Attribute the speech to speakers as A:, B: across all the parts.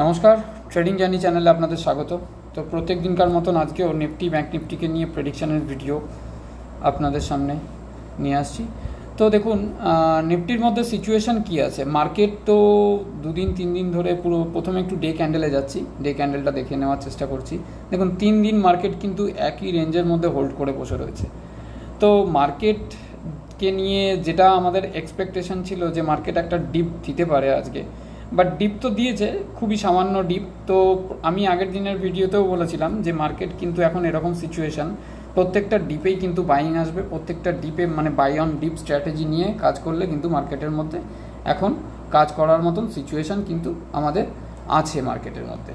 A: নমস্কার, trading journey চ্যানেলে আপনাদের স্বাগত। তো প্রত্যেক দিনকার মতন আজকেও নিফটি ব্যাংক নিফটিকে নিয়ে প্রেডিকশানের ভিডিও আপনাদের সামনে নিয়ে আসছি। তো দেখুন নিফটির মধ্যে সিচুয়েশান কী আছে। মার্কেট তো দুদিন তিন দিন ধরে পুরো প্রথমে একটু ডে ক্যান্ডেলে যাচ্ছি, ডে ক্যান্ডেলটা দেখে নেওয়ার চেষ্টা করছি। দেখুন 3 দিন মার্কেট কিন্তু একই রেঞ্জের মধ্যে হোল্ড করে বসে রয়েছে। তো মার্কেটকে নিয়ে যেটা আমাদের এক্সপেকটেশন ছিল যে মার্কেট একটা ডিপ দিতে পারে আজকে, বাট ডিপ তো দিয়েছে, খুবই সামান্য ডিপ। তো আমি আগের দিনের ভিডিওতেও বলেছিলাম যে মার্কেট কিন্তু এখন এরকম সিচুয়েশান, প্রত্যেকটা ডিপেই কিন্তু বাইং আসবে, প্রত্যেকটা ডিপে মানে বাই অন ডিপ স্ট্র্যাটেজি নিয়ে কাজ করলে কিন্তু মার্কেটের মধ্যে এখন কাজ করার মতন সিচুয়েশান কিন্তু আমাদের আছে মার্কেটের মধ্যে।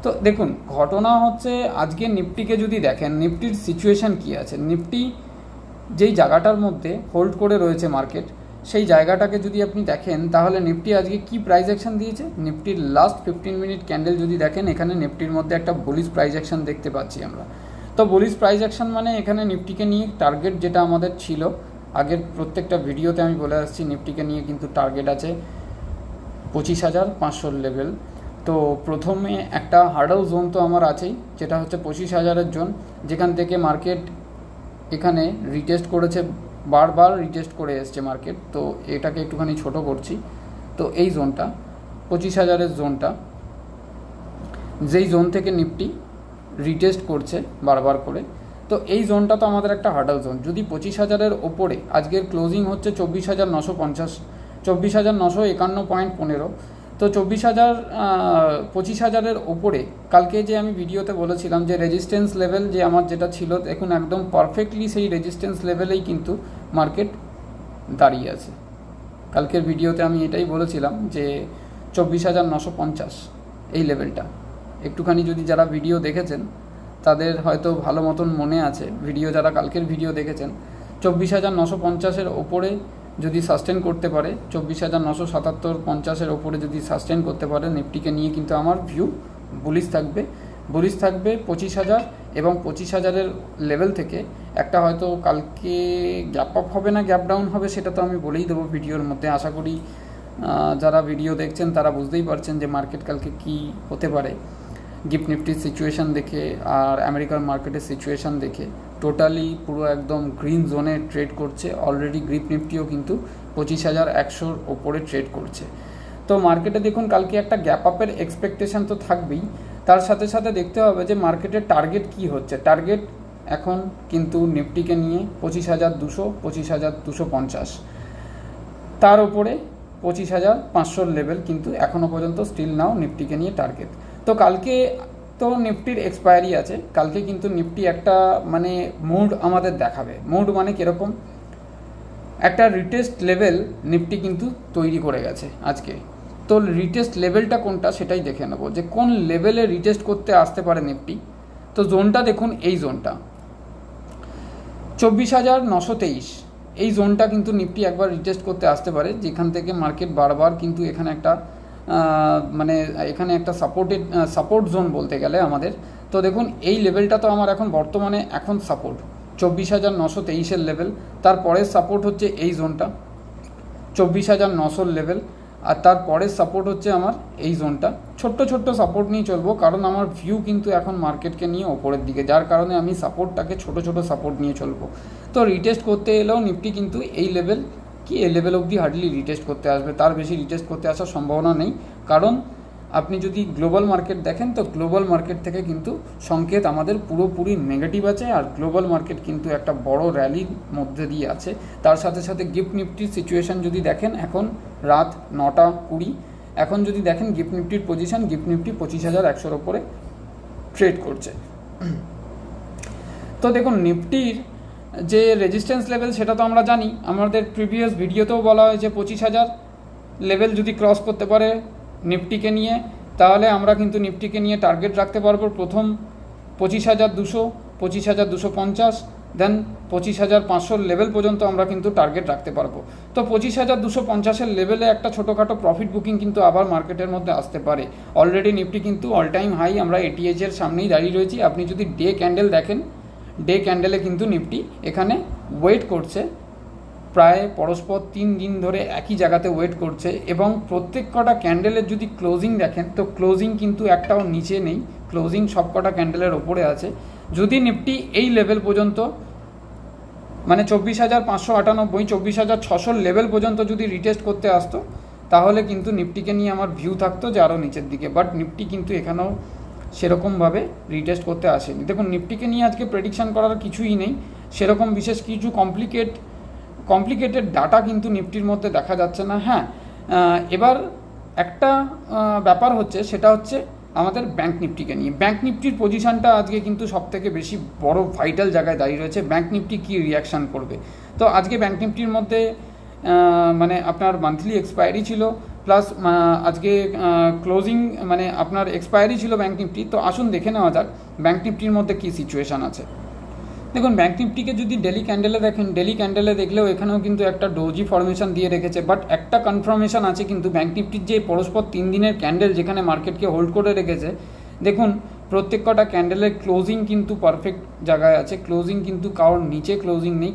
A: তো দেখুন ঘটনা হচ্ছে আজকে নিফটিকে যদি দেখেন, নিফটির সিচুয়েশান কী আছে। নিফটি যেই জায়গাটার মধ্যে হোল্ড করে রয়েছে মার্কেট, সেই জায়গাটাকে যদি আপনি দেখেন তাহলে নিফটি আজকে কি প্রাইস অ্যাকশন দিয়েছে। নিফটির লাস্ট 15 মিনিট ক্যান্ডেল যদি দেখেন, এখানে নিফটির মধ্যে একটা বুলিশ প্রাইস অ্যাকশন দেখতে পাচ্ছি আমরা। তো বুলিশ প্রাইস অ্যাকশন মানে এখানে নিফটিকে নিয়ে টার্গেট যেটা আমাদের ছিল, আগের প্রত্যেকটা ভিডিওতে আমি বলে আসছি নিফটিকে নিয়ে কিন্তু টার্গেট আছে 25,500 লেভেল। তো প্রথমে একটা হার্ডল জোন তো আমার আছেই, যেটা হচ্ছে 25,000-এর জোন, যেখান থেকে মার্কেট এখানে রিটেস্ট করেছে, বারবার রিটেস্ট করে এসছে মার্কেট। তো এটাকে একটুখানি ছোট করছি। তো এই জোনটা 25,000-এর জোনটা, যেই জোন থেকে নিফটি রিটেস্ট করছে বারবার করে, তো এই জোনটা তো আমাদের একটা হার্ডল জোন। যদি 25,000-এর ওপরে, আজকের ক্লোজিং হচ্ছে 24,950, 24,951.15। তো 25,000-এর ওপরে কালকে যে আমি ভিডিওতে বলেছিলাম যে রেজিস্ট্যান্স লেভেল যে আমার যেটা ছিল, দেখুন একদম পারফেক্টলি সেই রেজিস্ট্যান্স লেভেলেই কিন্তু মার্কেট দাঁড়িয়ে আছে। কালকের ভিডিওতে আমি এটাই বলেছিলাম যে 24,950 এই লেভেলটা। একটুখানি যদি যারা ভিডিও দেখেছেন তাদের হয়তো ভালো মতন মনে আছে, ভিডিও যারা কালকের ভিডিও দেখেছেন, 24,950-এর ওপরে যদি সাস্টেন করতে পারে, 24,977-50-এর ওপরে যদি সাস্টেন করতে পারে নিফটিকে নিয়ে, কিন্তু আমার ভিউ বুলিশ থাকবে। বুলিশ থাকবে 25,000 এবং 25,000-এর লেভেল থেকে একটা হয়তো কালকে গ্যাপ আপ হবে না গ্যাপ ডাউন হবে, সেটা তো আমি বলেই দেবো ভিডিওর মধ্যে। আশা করি যারা ভিডিও দেখছেন তারা বুঝতেই পারছেন যে মার্কেট কালকে কি হতে পারে। গিফট নিফটির সিচুয়েশান দেখে আর আমেরিকার মার্কেটের সিচুয়েশান দেখে টোটালি পুরো একদম গ্রিন জোনে ট্রেড করছে। অলরেডি গিফট নিফটিও কিন্তু 25,100-র ওপরে ট্রেড করছে। তো মার্কেটে দেখুন কালকে একটা গ্যাপ আপের এক্সপেকটেশান তো থাকবেই, তার সাথে সাথে দেখতে হবে যে মার্কেটের টার্গেট কি হচ্ছে। টার্গেট এখন কিন্তু নিফটিকে নিয়ে 25,200, 25,250, তার উপরে 25,500 লেভেল কিন্তু এখনও পর্যন্ত স্টিল নাও নিফটিকে নিয়ে টার্গেট। তো কালকে তো নিফটির এক্সপায়ারি আছে, কালকে কিন্তু নিফটি একটা মানে মুড আমাদের দেখাবে। মুড মানে কীরকম, একটা রিটেস্ট লেভেল নিফটি কিন্তু তৈরি করে গেছে আজকে। তো রিটেস্ট লেভেলটা কোনটা সেটাই দেখে নেব, যে কোন লেভেলে রিটেস্ট করতে আসতে পারে নিফটি। তো জোনটা দেখুন, এই জোনটা 24,923, এই জোনটা কিন্তু নিফটি একবার রিটেস্ট করতে আসতে পারে, যেখান থেকে মার্কেট বারবার কিন্তু এখানে একটা মানে এখানে একটা সাপোর্ট জোন বলতে গেলে আমাদের। তো দেখুন এই লেভেলটা তো আমার এখন বর্তমানে এখন সাপোর্ট 24,923-এর লেভেল। তারপরের সাপোর্ট হচ্ছে এই জোনটা 24,900 লেভেল, আর তারপরের সাপোর্ট হচ্ছে আমার এই জোনটা। ছোট্ট ছোট্ট সাপোর্ট নিয়ে চলবো, কারণ আমার ভিউ কিন্তু এখন মার্কেটকে নিয়ে ওপরের দিকে, যার কারণে আমি সাপোর্টটাকে ছোট ছোট সাপোর্ট নিয়ে চলবো। তো রিটেস্ট করতে এলেও নিফটি কিন্তু এই লেভেল কি এই লেভেল অবধি হার্ডলি রিটেস্ট করতে আসবে, তার বেশি রিটেস্ট করতে আসার সম্ভাবনা নেই। কারণ আপনি যদি গ্লোবাল মার্কেট দেখেন, তো গ্লোবাল মার্কেট থেকে কিন্তু সংকেত আমাদের পুরোপুরি নেগেটিভ আছে, আর গ্লোবাল মার্কেট কিন্তু একটা বড় র্যালির মধ্যে দিয়ে আছে। তার সাথে সাথে গিফট নিফটির সিচুয়েশান যদি দেখেন, এখন রাত 9:20, এখন যদি দেখেন গিফট নিফটির পজিশান, গিফট নিফটি 25,100-র ওপরে ট্রেড করছে। তো দেখুন নিফটির যে রেজিস্ট্যান্স লেভেল সেটা তো আমরা জানি, আমাদের প্রিভিয়াস ভিডিওতেও বলা হয়েছে 25,000 লেভেল যদি ক্রস করতে পারে নিফটিকে নিয়ে, তাহলে আমরা কিন্তু নিফটিকে নিয়ে টার্গেট রাখতে পারবো প্রথম 25,200, 25,250, দেন 25,500 লেভেল পর্যন্ত আমরা কিন্তু টার্গেট রাখতে পারবো। তো 25,250-এর লেভেলে একটা ছোটোখাটো প্রফিট বুকিং কিন্তু আবার মার্কেটের মধ্যে আসতে পারে। অলরেডি নিফটি কিন্তু অল টাইম হাই, আমরা ATH-এর সামনেই দাঁড়িয়ে রয়েছি। আপনি যদি ডে ক্যান্ডেল দেখেন, ডে ক্যান্ডেলে কিন্তু নিফটি এখানে ওয়েট করছে প্রায় পরস্পর 3 দিন ধরে একই জায়গাতে ওয়েট করছে এবং প্রত্যেক কটা ক্যান্ডেলের যদি ক্লোজিং দেখেন তো ক্লোজিং কিন্তু একটাও নিচে নেই, ক্লোজিং সব কটা ক্যান্ডেলের ওপরে আছে। যদি নিফটি এই লেভেল পর্যন্ত মানে 24,598 24,600 লেভেল পর্যন্ত যদি রিটেস্ট করতে আসতো তাহলে কিন্তু নিফটিকে নিয়ে আমার ভিউ থাকতো যে আরও নিচের দিকে, বাট নিফটি কিন্তু এখানেও সেরকমভাবে রিটেস্ট করতে আসেনি। দেখুন নিফটিকে নিয়ে আজকে প্রেডিকশান করার কিছুই নেই, সেরকম বিশেষ কিছু কমপ্লিকেটেড ডাটা কিন্তু নিফটির মধ্যে দেখা যাচ্ছে না। হ্যাঁ, এবার একটা ব্যাপার হচ্ছে, সেটা হচ্ছে আমাদের ব্যাঙ্ক নিফটিকে নিয়ে। ব্যাঙ্ক নিফটির পজিশানটা আজকে কিন্তু সবথেকে বেশি বড় ভাইটাল জায়গায় দাঁড়িয়ে রয়েছে। ব্যাঙ্ক নিফটি কী রিয়াকশান করবে। তো আজকে ব্যাঙ্ক নিফটির মধ্যে মানে আপনার মান্থলি এক্সপায়ারি ছিল, প্লাস আজকে ক্লোজিং মানে আপনার এক্সপায়ারি ছিল ব্যাঙ্ক নিফটি। তো আসুন দেখে নেওয়া যাক ব্যাঙ্ক নিফটির মধ্যে কী সিচুয়েশান আছে। দেখুন ব্যাঙ্ক নিফটিকে যদি ডেলি ক্যান্ডেলে দেখেন, ডেলি ক্যান্ডেলে দেখলেও এখানেও কিন্তু একটা ডোজি ফরমেশন দিয়ে রেখেছে, বাট একটা কনফার্মেশন আছে কিন্তু ব্যাঙ্ক নিফটির যে পরস্পর 3 দিনের ক্যান্ডেল যেখানে মার্কেটকে হোল্ড করে রেখেছে, দেখুন প্রত্যেক কটা ক্যান্ডেলের ক্লোজিং কিন্তু পারফেক্ট জায়গায় আছে। ক্লোজিং কিন্তু কারোর নিচে ক্লোজিং নেই,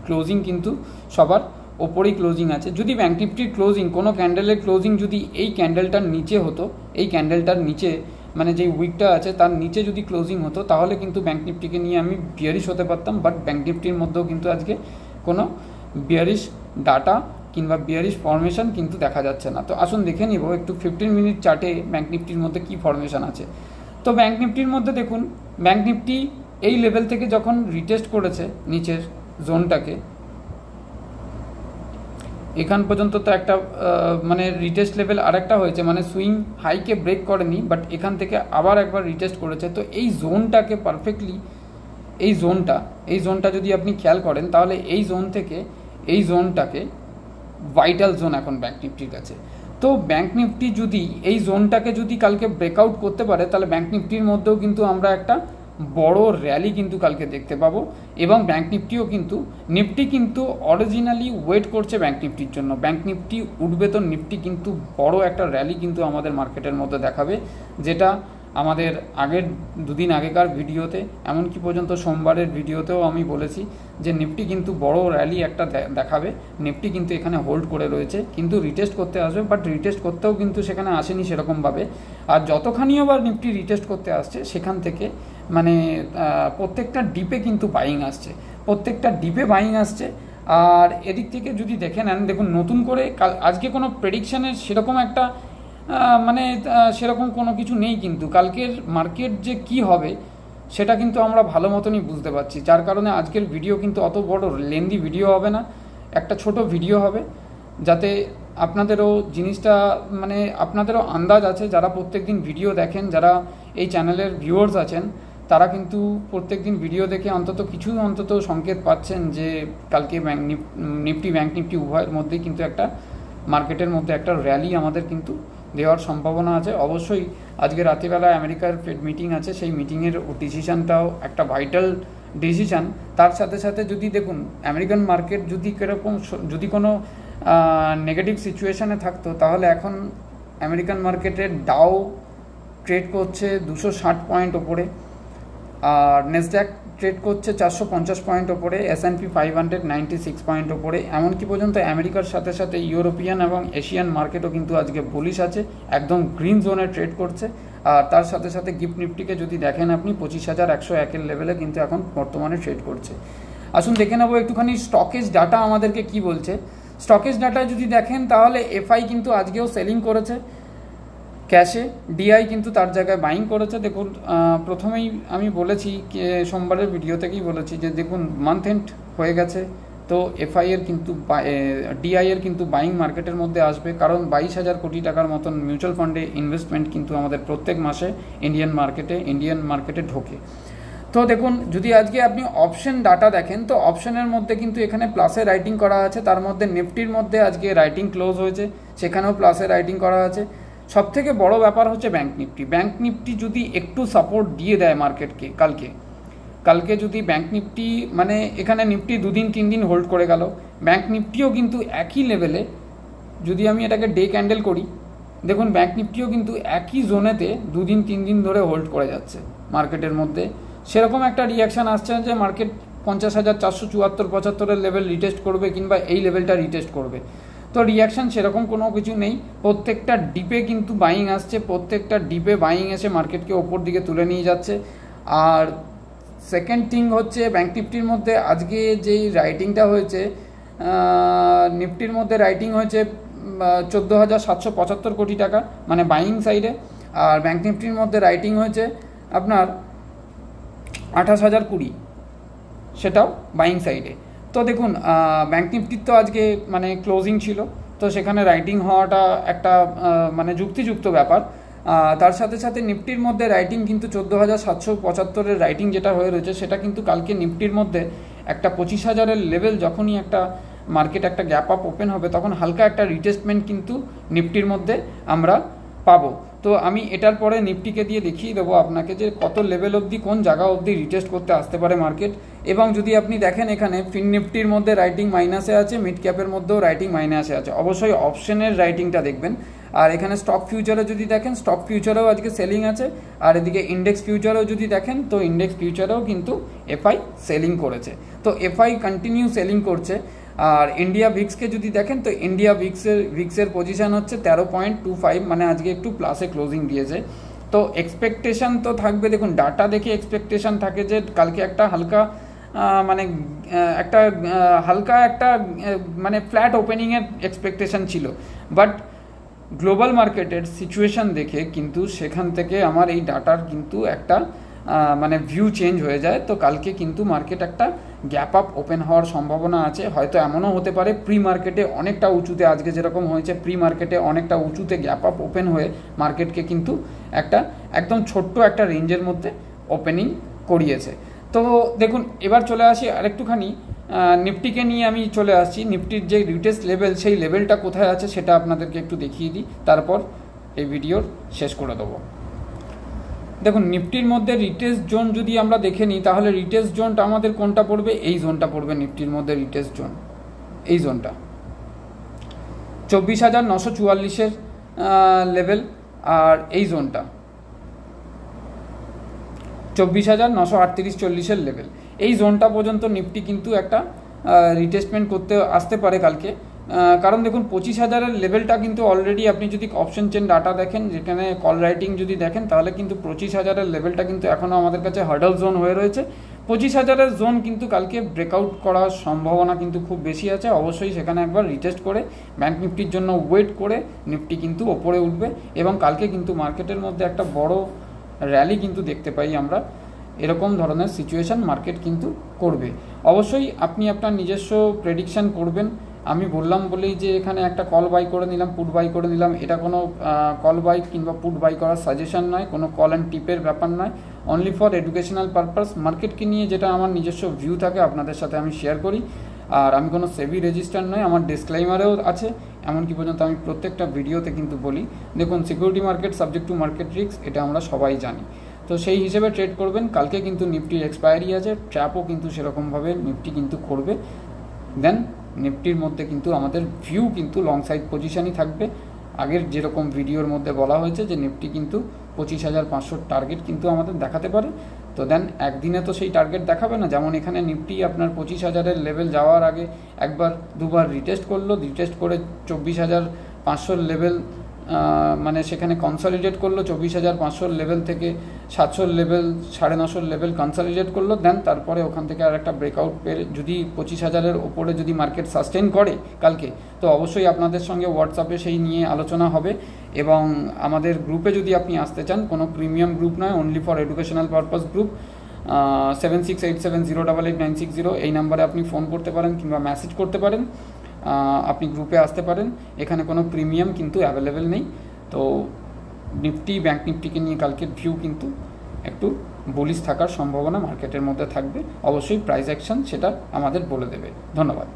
A: ক্লোজিং কিন্তু সবার ওপরেই ক্লোজিং আছে। যদি ব্যাঙ্ক নিফটির ক্লোজিং, কোনো ক্যান্ডেলের ক্লোজিং যদি এই ক্যান্ডেলটার নিচে হতো, এই ক্যান্ডেলটার নিচে মানে যেই উইকটা আছে তার নিচে যদি ক্লোজিং হতো তাহলে কিন্তু ব্যাঙ্ক নিফটিকে নিয়ে আমি বিয়ারিশ হতে পারতাম, বাট ব্যাঙ্ক নিফটির মধ্যেও কিন্তু আজকে কোনো বিয়ারিশ ডাটা কিংবা বিয়ারিশ ফরমেশন কিন্তু দেখা যাচ্ছে না। তো আসুন দেখে নিব একটু 15 মিনিট চার্টে ব্যাঙ্ক নিফটির মধ্যে কী ফরমেশন আছে। তো ব্যাঙ্ক নিফটির মধ্যে দেখুন ব্যাঙ্ক নিফটি এই লেভেল থেকে যখন রিটেস্ট করেছে নিচের জোনটাকে, এখান পর্যন্ত তো একটা মানে রিটেস্ট লেভেল আরেকটা হয়েছে, মানে সুইং হাইকে ব্রেক করেনি, বাট এখান থেকে আবার একবার রিটেস্ট করেছে। তো এই জোনটাকে পারফেক্টলি, এই জোনটা যদি আপনি খেয়াল করেন তাহলে এই জোন থেকে এই জোনটাকে ভাইটাল জোন এখন ব্যাঙ্ক নিফটির কাছে। তো ব্যাঙ্ক নিফটি যদি এই জোনটাকে যদি কালকে ব্রেকআউট করতে পারে তাহলে ব্যাঙ্ক নিফটির মধ্যেও কিন্তু আমরা একটা বড় র্যালি কিন্তু কালকে দেখতে পাবো। এবং ব্যাঙ্ক নিফটিও কিন্তু, নিফটি কিন্তু অরিজিনালি ওয়েট করছে ব্যাঙ্ক নিফটির জন্য। ব্যাঙ্ক নিফটি উঠবে তো নিফটি কিন্তু বড় একটা র্যালি কিন্তু আমাদের মার্কেটের মধ্যে দেখাবে, যেটা আমাদের আগের 2 দিন আগেকার ভিডিওতে, এমনকি পর্যন্ত সোমবারের ভিডিওতেও আমি বলেছি যে নিফটি কিন্তু বড় র্যালি একটা দেখাবে। নিফটি কিন্তু এখানে হোল্ড করে রয়েছে, কিন্তু রিটেস্ট করতে আসবে, বাট রিটেস্ট করতেও কিন্তু সেখানে আসেনি সেরকমভাবে। আর যতখানি আবার নিফটি রিটেস্ট করতে আসছে সেখান থেকে মানে প্রত্যেকটা ডিপে কিন্তু বাইং আসছে, প্রত্যেকটা ডিপে বাইং আসছে। আর এদিক থেকে যদি দেখে নেন, দেখুন নতুন করে আজকে কোনো প্রেডিকশানের সেরকম একটা মানে সেরকম কোনো কিছু নেই, কিন্তু কালকের মার্কেট যে কি হবে সেটা কিন্তু আমরা ভালো মতনই বুঝতে পারছি। যার কারণে আজকের ভিডিও কিন্তু অত বড় লেন্দি ভিডিও হবে না, একটা ছোট ভিডিও হবে, যাতে আপনাদেরও জিনিসটা মানে আপনাদেরও আন্দাজ আছে। যারা প্রত্যেক দিন ভিডিও দেখেন, যারা এই চ্যানেলের ভিউয়ার্স আছেন, তারা কিন্তু প্রত্যেক দিন ভিডিও দেখে অন্তত সংকেত পাচ্ছেন যে কালকে ব্যাঙ্ক নিফটি উভয়ের মধ্যেই কিন্তু একটা মার্কেটের মধ্যে একটা র্যালি আমাদের কিন্তু দেওয়ার সম্ভাবনা আছে। অবশ্যই আজকে রাত্রিবেলা আমেরিকার ফেড মিটিং আছে, সেই মিটিংয়ের ডিসিশানটাও একটা ভাইটাল ডিসিশান। তার সাথে সাথে যদি দেখুন আমেরিকান মার্কেট যদি কোনো নেগেটিভ সিচুয়েশানে থাকতো তাহলে এখন আমেরিকান মার্কেটের ডাও ট্রেড করছে 260 পয়েন্ট ওপরে, আর নেসড্যাক ট্রেড করছে 450 পয়েন্ট ওপরে, S&P 500 96 পয়েন্ট ওপরে। এমনকি পর্যন্ত আমেরিকার সাথে সাথে ইউরোপিয়ান এবং এশিয়ান মার্কেটও কিন্তু আজকে বুলিশ আছে, একদম গ্রিন জোনে ট্রেড করছে। আর তার সাথে সাথে গিফট নিফটিকে যদি দেখেন আপনি 25,101 লেভেলে কিন্তু এখন বর্তমানে ট্রেড করছে। আসুন দেখে নেবো একটুখানি স্টকেজ ডাটা আমাদেরকে কি বলছে। স্টকেজ ডাটায় যদি দেখেন তাহলে এফআই কিন্তু আজকেও সেলিং করেছে ক্যাশে, ডিআই কিন্তু তার জায়গায় বাইং করেছে। দেখুন প্রথমেই আমি বলেছি সোমবারের ভিডিও থেকেই বলেছি যে দেখুন মান্থ এন্ড হয়ে গেছে, তো এফআই এর কিন্তু ডিআই এর কিন্তু বাইং মার্কেটের মধ্যে আসবে, কারণ 22,000 কোটি টাকার মতন মিউচুয়াল ফান্ডে ইনভেস্টমেন্ট কিন্তু আমাদের প্রত্যেক মাসে ইন্ডিয়ান মার্কেটে ঢোকে। তো দেখুন যদি আজকে আপনি অপশন ডাটা দেখেন তো অপশনের মধ্যে কিন্তু এখানে প্লাসে রাইটিং করা আছে, তার মধ্যে নিফটির মধ্যে আজকে রাইটিং ক্লোজ হয়েছে, সেখানেও প্লাসে রাইটিং করা আছে। সবথেকে বড় ব্যাপার হচ্ছে ব্যাঙ্ক নিফটি যদি একটু সাপোর্ট দিয়ে দেয় মার্কেটকে কালকে যদি ব্যাঙ্ক নিফটি মানে এখানে নিফটি 2 দিন 3 দিন হোল্ড করে গেল, ব্যাঙ্ক নিফটিও কিন্তু একই লেভেলে, যদি আমি এটাকে ডে ক্যান্ডেল করি দেখুন ব্যাঙ্ক নিফটিও কিন্তু একই জোনেতে 2 দিন 3 দিন ধরে হোল্ড করে যাচ্ছে মার্কেটের মধ্যে। সেরকম একটা রিয়াকশান আসছে যে মার্কেট 50,474-75 লেভেল রিটেস্ট করবে কিংবা এই লেভেলটা রিটেস্ট করবে। তো রিয়াকশান সেরকম কোনো কিছু নেই, প্রত্যেকটা ডিপে কিন্তু বাইং আসছে, প্রত্যেকটা ডিপে বাইং এসে মার্কেটকে ওপর দিকে তুলে নিয়ে যাচ্ছে। আর সেকেন্ড থিং হচ্ছে ব্যাঙ্ক নিফটির মধ্যে আজকে যেই রাইটিংটা হয়েছে, নিফটির মধ্যে রাইটিং হয়েছে 14,775 কোটি টাকা, মানে বাইং সাইডে। আর ব্যাঙ্ক নিফটির মধ্যে রাইটিং হয়েছে আপনার 28,020, সেটাও বাইং সাইডে। তো দেখুন ব্যাঙ্ক নিফটির তো আজকে মানে ক্লোজিং ছিল, তো সেখানে রাইটিং হওয়াটা একটা মানে যুক্তিযুক্ত ব্যাপার। তার সাথে সাথে নিফটির মধ্যে রাইটিং কিন্তু 14,775-এর রাইটিং যেটা হয়ে রয়েছে, সেটা কিন্তু কালকে নিফটির মধ্যে একটা 25,000-এর লেভেল, যখনই একটা মার্কেট একটা গ্যাপ আপ ওপেন হবে তখন হালকা একটা রিটেস্টমেন্ট কিন্তু নিফটির মধ্যে আমরা পাবো। তো আমি এটার পরে নিফটিকে দিয়ে দেখিয়ে দেবো আপনাকে যে কত লেভেল অবধি, কোন জায়গা অবধি রিটেস্ট করতে আসতে পারে মার্কেট। এবং যদি আপনি দেখেন এখানে ফিন নিফটির মধ্যে রাইটিং মাইনাসে আছে, মিড ক্যাপের মধ্যেও রাইটিং মাইনাসে আছে, অবশ্যই অপশনের রাইটিংটা দেখবেন। আর এখানে স্টক ফিউচারে যদি দেখেন, স্টক ফিউচারেও আজকে সেলিং আছে। আর এদিকে ইন্ডেক্স ফিউচারেও যদি দেখেন, তো ইন্ডেক্স ফিউচারেও কিন্তু এফআই সেলিং করেছে। তো এফআই কন্টিনিউ সেলিং করছে। আর ইন্ডিয়া ভিক্সকে যদি দেখেন, তো ইন্ডিয়া ভিক্সের পজিশন হচ্ছে 13.25, মানে আজকে একটু প্লাসে ক্লোজিং দিয়েছে। তো এক্সপেকটেশন তো থাকবে, দেখুন ডাটা দেখে এক্সপেকটেশন থাকে যে কালকে একটা হালকা মানে একটা মানে ফ্ল্যাট ওপেনিংয়ের এক্সপেকটেশন ছিল। বাট গ্লোবাল মার্কেটের সিচুয়েশান দেখে কিন্তু সেখান থেকে আমার এই ডাটার কিন্তু একটা মানে ভিউ চেঞ্জ হয়ে যায়। তো কালকে কিন্তু মার্কেট একটা গ্যাপ আপ ওপেন হওয়ার সম্ভাবনা আছে। হয়তো এমনও হতে পারে প্রি মার্কেটে অনেকটা উঁচুতে, আজকে যেরকম হয়েছে প্রি মার্কেটে অনেকটা উঁচুতে গ্যাপ আপ ওপেন হয়ে মার্কেটকে কিন্তু একটা একদম ছোট্ট একটা রেঞ্জের মধ্যে ওপেনিং করিয়েছে। তো দেখুন এবার চলে আসি আরেকটুখানি নিফটিকে নিয়ে আমি চলে আসছি। নিফটির যে রিটেস্ট লেভেল, সেই লেভেলটা কোথায় আছে সেটা আপনাদেরকে একটু দেখিয়ে দিই, তারপর এই ভিডিওর শেষ করে দেবো। দেখুন নিফটির মধ্যে রিটেস্ট জোন যদি আমরা দেখে নিই, তাহলে রিটেস্ট জোনটা আমাদের কোনটা পড়বে, এই জোনটা পড়বে নিফটির মধ্যে রিটেস্ট জোন, এই জোনটা 24,944-এর লেভেল। আর এই জোনটা 24,938-40-এর লেভেল। এই জোনটা পর্যন্ত নিফটি কিন্তু একটা রিটেস্টমেন্ট করতে আসতে পারে কালকে। কারণ দেখুন 25,000-এর লেভেলটা কিন্তু অলরেডি, আপনি যদি অপশন চেন ডাটা দেখেন, যেখানে কল রাইটিং যদি দেখেন, তাহলে কিন্তু 25,000-এর লেভেলটা কিন্তু এখনও আমাদের কাছে হার্ডল জোন হয়ে রয়েছে। 25,000-এর জোন কিন্তু কালকে ব্রেকআউট করার সম্ভাবনা কিন্তু খুব বেশি আছে। অবশ্যই সেখানে একবার রিটেস্ট করে ব্যাঙ্ক নিফটির জন্য ওয়েট করে নিফটি কিন্তু ওপরে উঠবে এবং কালকে কিন্তু মার্কেটের মধ্যে একটা বড় র্যালি কিন্তু দেখতে পাই আমরা। এরকম ধরনের সিচুয়েশান মার্কেট কিন্তু করবে। অবশ্যই আপনি আপনার নিজস্ব প্রেডিকশান করবেন। আমি বললাম বলেই যে এখানে একটা কল বাই করে নিলাম, পুট বাই করে নিলাম, এটা কোনো কল বাই কিংবা পুট বাই করার সাজেশন নয়, কোনো কল অ্যান্ড টিপের ব্যাপার নয়, অনলি ফর এডুকেশনাল পারপাস। মার্কেটকে নিয়ে যেটা আমার নিজস্ব ভিউ থাকে আপনাদের সাথে আমি শেয়ার করি। আর আমি কোনো সেবি রেজিস্টার নয়, আমার ডিসক্লেইমারেও আছে, এমনকি পর্যন্ত আমি প্রত্যেকটা ভিডিওতে কিন্তু বলি। দেখুন security market subject to market risk, এটা আমরা সবাই জানি। তো সেই হিসেবে ট্রেড করবেন। কালকে কিন্তু নিফটির এক্সপায়ারি আছে, ট্র্যাপও কিন্তু সেরকমভাবে নিফটি কিন্তু করবে। দেন নিফটির মধ্যে কিন্তু আমাদের ভিউ কিন্তু লং সাইড পজিশনই থাকবে। আগের যেরকম ভিডিওর মধ্যে বলা হয়েছে যে নিফটি কিন্তু 25,500 টার্গেট কিন্তু আমাদের দেখাতে পারে। তো দেন একদিনে তো সেই টার্গেট দেখাবে না, যেমন এখানে নিফটি আপনার 25,000-এর লেভেল যাওয়ার আগে একবার দুবার রিটেস্ট করলো, রিটেস্ট করে 24,500 লেভেল মানে সেখানে কনসলিডেট করলো, 24,500 লেভেল থেকে 700 লেভেল 950 লেভেল কনসলিডেট করলো। দেন তারপরে ওখান থেকে আর একটা ব্রেকআউট পেয়ে যদি 25,000-এর ওপরে যদি মার্কেট সাস্টেন করে কালকে, তো অবশ্যই আপনাদের সঙ্গে হোয়াটসঅ্যাপে সেই নিয়ে আলোচনা হবে। এবং আমাদের গ্রুপে যদি আপনি আসতে চান, কোনো প্রিমিয়াম গ্রুপ নয়, only for educational purpose group, 7687088960 এই নাম্বারে আপনি ফোন করতে পারেন কিংবা মেসেজ করতে পারেন, আপনি গ্রুপে আসতে পারেন। এখানে কোনো প্রিমিয়াম কিন্তু অ্যাভেলেবেল নেই। তো নিফটি ব্যাঙ্ক নিফটিকে নিয়ে কালকের ভিউ কিন্তু একটু বুলিশ থাকার সম্ভাবনা মার্কেটের মধ্যে থাকবে। অবশ্যই প্রাইস অ্যাকশন সেটা আমাদের বলে দেবে। ধন্যবাদ।